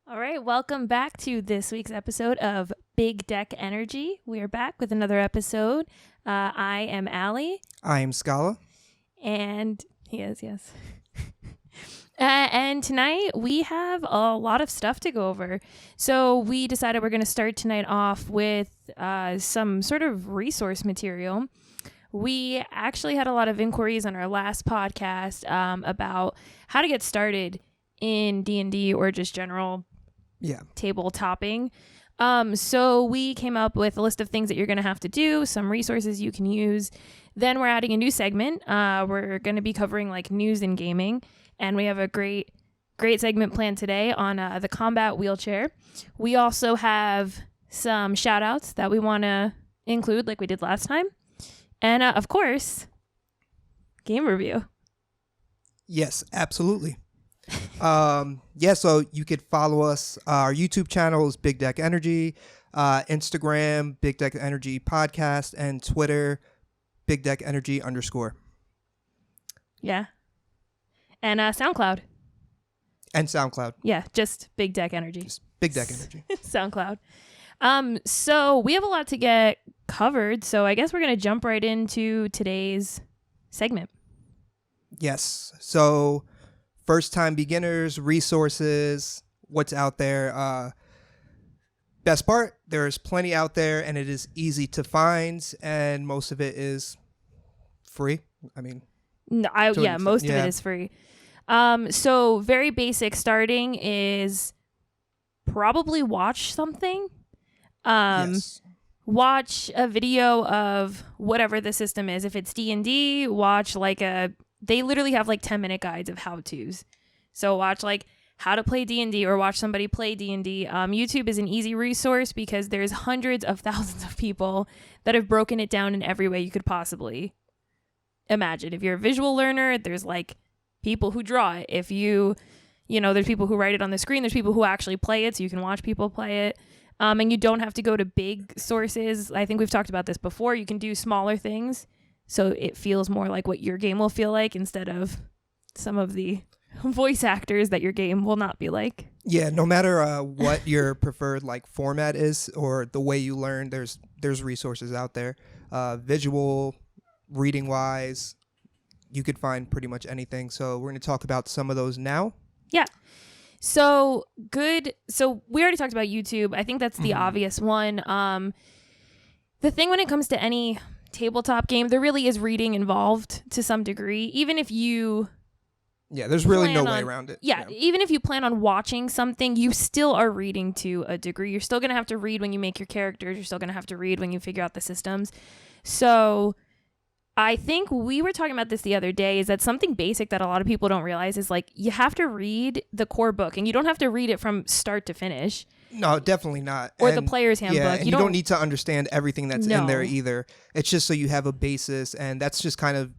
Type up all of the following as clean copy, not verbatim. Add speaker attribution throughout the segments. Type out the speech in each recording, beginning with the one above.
Speaker 1: All right, welcome back to this week's episode of Big Deck Energy. We are back with another episode. I am Allie.
Speaker 2: I am Scala.
Speaker 1: And he is, yes. And tonight we have a lot of stuff to go over. So we decided we're going to start tonight off with some sort of resource material. We actually had a lot of inquiries on our last podcast about how to get started in D&D or just general table topping. So we came up with a list of things that you're going to have to do, some resources you can use. Then we're adding a new segment. We're going to be covering like news and gaming. And we have a great segment planned today on the combat wheelchair. We also have some shout outs that we want to include like we did last time. And of course, game review.
Speaker 2: Yes, absolutely. So you could follow us. Our YouTube channel is Big Deck Energy, Instagram, Big Deck Energy Podcast, and Twitter, Big Deck Energy _.
Speaker 1: Yeah. And SoundCloud.
Speaker 2: And SoundCloud.
Speaker 1: Yeah, just Big Deck Energy.
Speaker 2: Just Big Deck Energy.
Speaker 1: SoundCloud. So we have a lot to get covered, so I guess we're going to jump right into today's segment.
Speaker 2: Yes. So first-time beginners, resources, what's out there. Best part, there's plenty out there, and it is easy to find, and most of it is free. I mean,
Speaker 1: most of it is free. So very basic starting is probably watch something.
Speaker 2: Yes.
Speaker 1: Watch a video of whatever the system is. If it's D&D, watch they literally have like 10-minute guides of how-tos. So watch like how to play D&D or watch somebody play D&D. YouTube is an easy resource because there's hundreds of thousands of people that have broken it down in every way you could possibly imagine. If you're a visual learner, there's like people who draw it. If there's people who write it on the screen. There's people who actually play it, so you can watch people play it. And you don't have to go to big sources. I think we've talked about this before. You can do smaller things, so it feels more like what your game will feel like instead of some of the voice actors that your game will not be like.
Speaker 2: Yeah, no matter what your preferred like format is or the way you learn, there's resources out there. Visual, reading wise, you could find pretty much anything. So we're going to talk about some of those now.
Speaker 1: Yeah. So good. So we already talked about YouTube. I think that's the obvious one. The thing when it comes to any tabletop game, there really is reading involved to some degree. Even if you...
Speaker 2: Yeah, there's really no way around it.
Speaker 1: Yeah, even if you plan on watching something, you still are reading to a degree. You're still going to have to read when you make your characters. You're still going to have to read when you figure out the systems. So I think we were talking about this the other day, is that something basic that a lot of people don't realize is like you have to read the core book, and you don't have to read it from start to finish.
Speaker 2: No, definitely not.
Speaker 1: Or the player's handbook.
Speaker 2: Yeah, and you don't need to understand everything that's in there either. It's just so you have a basis, and that's just kind of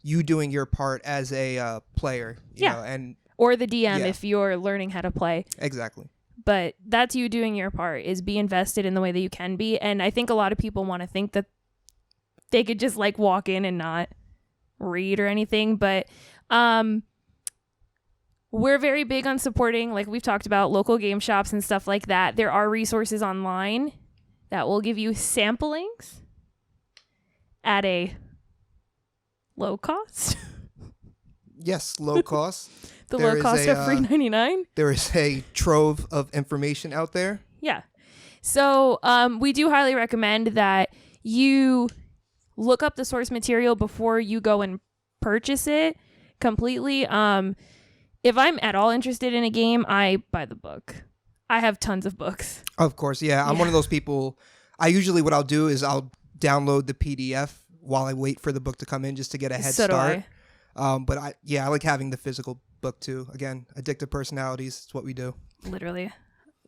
Speaker 2: you doing your part as a player. You know,
Speaker 1: or the DM if you're learning how to play.
Speaker 2: Exactly.
Speaker 1: But that's you doing your part, is be invested in the way that you can be. And I think a lot of people want to think that they could just like walk in and not read or anything. But we're very big on supporting, like we've talked about, local game shops and stuff like that. There are resources online that will give you samplings at a low cost.
Speaker 2: Yes, low cost.
Speaker 1: Low cost of free $99.
Speaker 2: There is a trove of information out there.
Speaker 1: Yeah. So we do highly recommend that you look up the source material before you go and purchase it completely. If I'm at all interested in a game, I buy the book. I have tons of books.
Speaker 2: Of course, yeah. I'm one of those people. What I'll do is I'll download the PDF while I wait for the book to come in just to get a head start. But I like having the physical book too. Again, addictive personalities, it's what we do.
Speaker 1: Literally.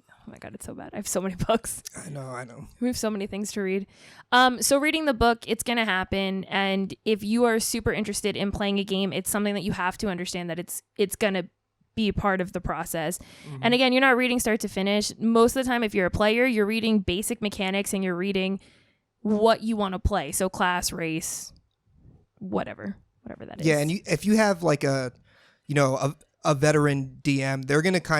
Speaker 1: Oh my God, it's so bad. I have so many books.
Speaker 2: I know.
Speaker 1: We have so many things to read. So reading the book, it's going to happen. And if you are super interested in playing a game, it's something that you have to understand that it's going to be part of the process. And again, you're not reading start to finish. Most of the time, if you're a player, you're reading basic mechanics and you're reading what you want to play. So class, race, whatever that is.
Speaker 2: Yeah, and if you have like a veteran DM, they're going to kind